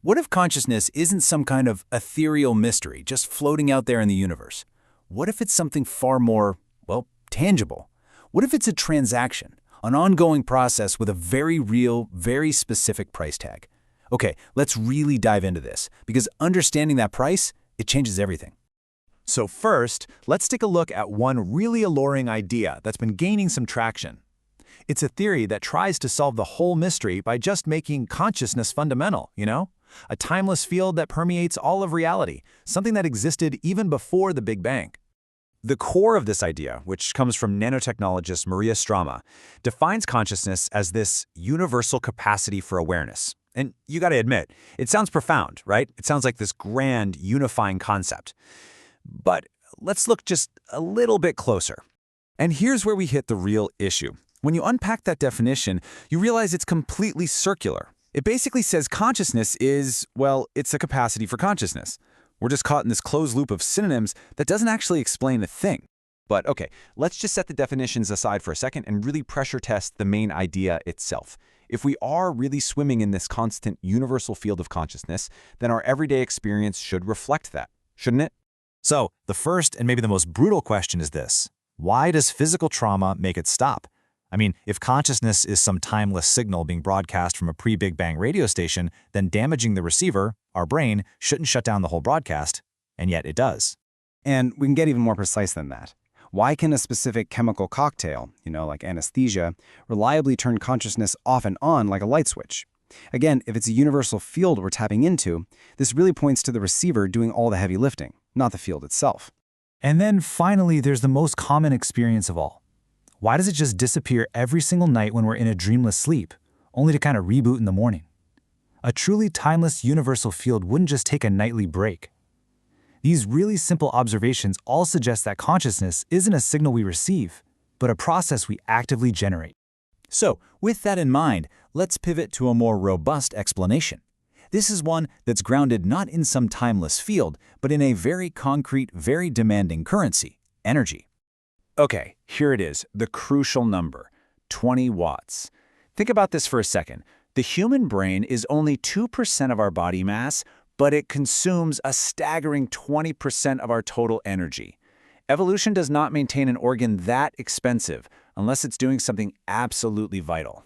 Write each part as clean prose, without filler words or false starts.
What if consciousness isn't some kind of ethereal mystery just floating out there in the universe? What if it's something far more, well, tangible? What if it's a transaction, an ongoing process with a very real, very specific price tag? Okay, let's really dive into this, because understanding that price, it changes everything. So first, let's take a look at one really alluring idea that's been gaining some traction. It's a theory that tries to solve the whole mystery by just making consciousness fundamental, a timeless field that permeates all of reality, something that existed even before the Big Bang. The core of this idea, which comes from nanotechnologist Maria Strama, defines consciousness as this universal capacity for awareness. And you gotta admit, it sounds profound, right? It sounds like this grand, unifying concept. But let's look just a little bit closer. And here's where we hit the real issue. When you unpack that definition, you realize it's completely circular. It basically says consciousness is, well, it's a capacity for consciousness. We're just caught in this closed loop of synonyms that doesn't actually explain a thing. But okay, let's just set the definitions aside for a second and really pressure test the main idea itself. If we are really swimming in this constant universal field of consciousness, then our everyday experience should reflect that, shouldn't it? So, the first and maybe the most brutal question is this: why does physical trauma make it stop? I mean, if consciousness is some timeless signal being broadcast from a pre-Big Bang radio station, then damaging the receiver, our brain, shouldn't shut down the whole broadcast, and yet it does. And we can get even more precise than that. Why can a specific chemical cocktail, like anesthesia, reliably turn consciousness off and on like a light switch? Again, if it's a universal field we're tapping into, this really points to the receiver doing all the heavy lifting, not the field itself. And then finally, there's the most common experience of all. Why does it just disappear every single night when we're in a dreamless sleep, only to kind of reboot in the morning? A truly timeless universal field wouldn't just take a nightly break. These really simple observations all suggest that consciousness isn't a signal we receive, but a process we actively generate. So, with that in mind, let's pivot to a more robust explanation. This is one that's grounded not in some timeless field, but in a very concrete, very demanding currency: energy. Okay, here it is, the crucial number, 20 watts. Think about this for a second. The human brain is only 2% of our body mass, but it consumes a staggering 20% of our total energy. Evolution does not maintain an organ that expensive unless it's doing something absolutely vital.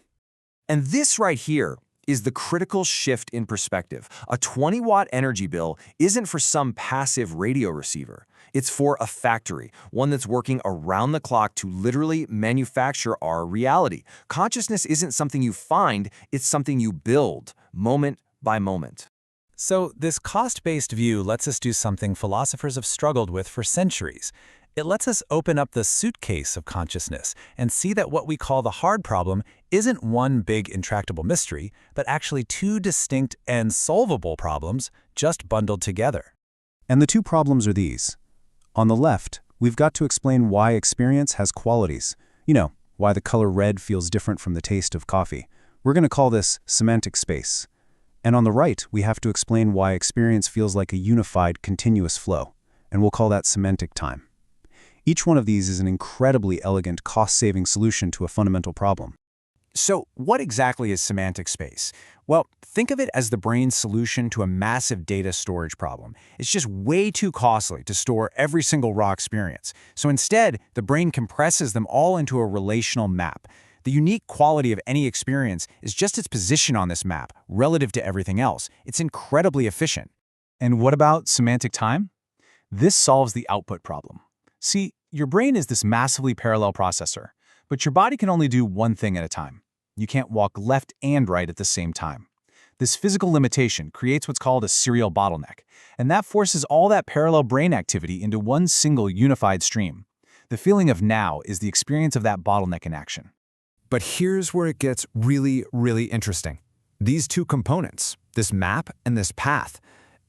And this right here is the critical shift in perspective. A 20-watt energy bill isn't for some passive radio receiver. It's for a factory, one that's working around the clock to literally manufacture our reality. Consciousness isn't something you find, it's something you build, moment by moment. So this cost-based view lets us do something philosophers have struggled with for centuries. It lets us open up the suitcase of consciousness and see that what we call the hard problem isn't one big intractable mystery, but actually two distinct and solvable problems just bundled together. And the two problems are these. On the left, we've got to explain why experience has qualities. Why the color red feels different from the taste of coffee. We're going to call this semantic space. And on the right, we have to explain why experience feels like a unified, continuous flow. And we'll call that semantic time. Each one of these is an incredibly elegant, cost-saving solution to a fundamental problem. So what exactly is semantic space? Well, think of it as the brain's solution to a massive data storage problem. It's just way too costly to store every single raw experience. So instead, the brain compresses them all into a relational map. The unique quality of any experience is just its position on this map relative to everything else. It's incredibly efficient. And what about semantic time? This solves the output problem. See, your brain is this massively parallel processor, but your body can only do one thing at a time. You can't walk left and right at the same time. This physical limitation creates what's called a serial bottleneck, and that forces all that parallel brain activity into one single unified stream. The feeling of now is the experience of that bottleneck in action. But here's where it gets really, really interesting. These two components, this map and this path,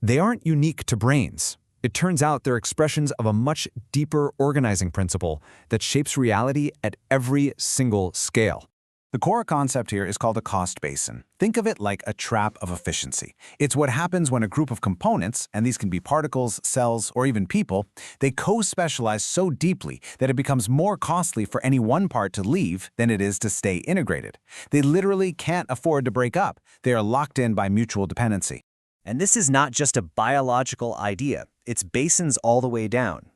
they aren't unique to brains. It turns out they're expressions of a much deeper organizing principle that shapes reality at every single scale. The core concept here is called a cost basin. Think of it like a trap of efficiency. It's what happens when a group of components, and these can be particles, cells, or even people, they co-specialize so deeply that it becomes more costly for any one part to leave than it is to stay integrated. They literally can't afford to break up. They are locked in by mutual dependency. And this is not just a biological idea, it's basins all the way down.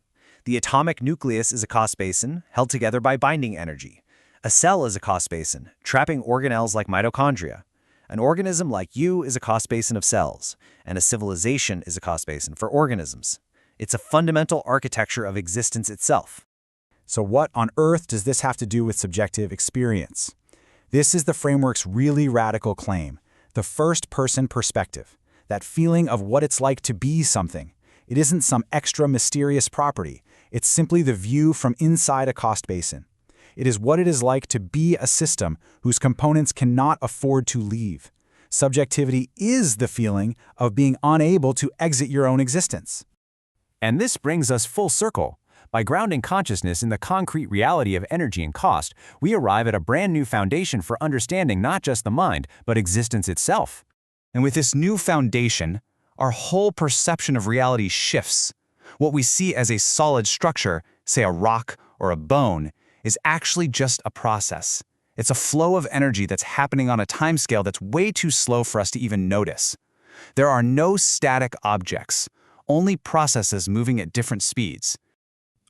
The atomic nucleus is a cost basin, held together by binding energy. A cell is a cost basin, trapping organelles like mitochondria. An organism like you is a cost basin of cells, and a civilization is a cost basin for organisms. It's a fundamental architecture of existence itself. So what on earth does this have to do with subjective experience? This is the framework's really radical claim, the first-person perspective, that feeling of what it's like to be something. It isn't some extra mysterious property. It's simply the view from inside a cost basin. It is what it is like to be a system whose components cannot afford to leave. Subjectivity is the feeling of being unable to exit your own existence. And this brings us full circle. By grounding consciousness in the concrete reality of energy and cost, we arrive at a brand new foundation for understanding not just the mind, but existence itself. And with this new foundation, our whole perception of reality shifts. What we see as a solid structure, say a rock or a bone, is actually just a process. It's a flow of energy that's happening on a timescale that's way too slow for us to even notice. There are no static objects, only processes moving at different speeds.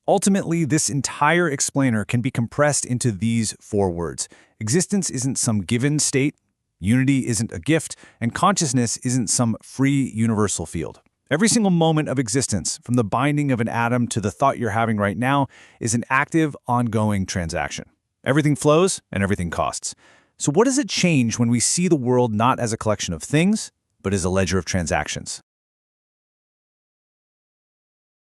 Ultimately, this entire explainer can be compressed into these 4 words. Existence isn't some given state, unity isn't a gift, and consciousness isn't some free universal field. Every single moment of existence, from the binding of an atom to the thought you're having right now, is an active, ongoing transaction. Everything flows and everything costs. So what does it change when we see the world not as a collection of things, but as a ledger of transactions?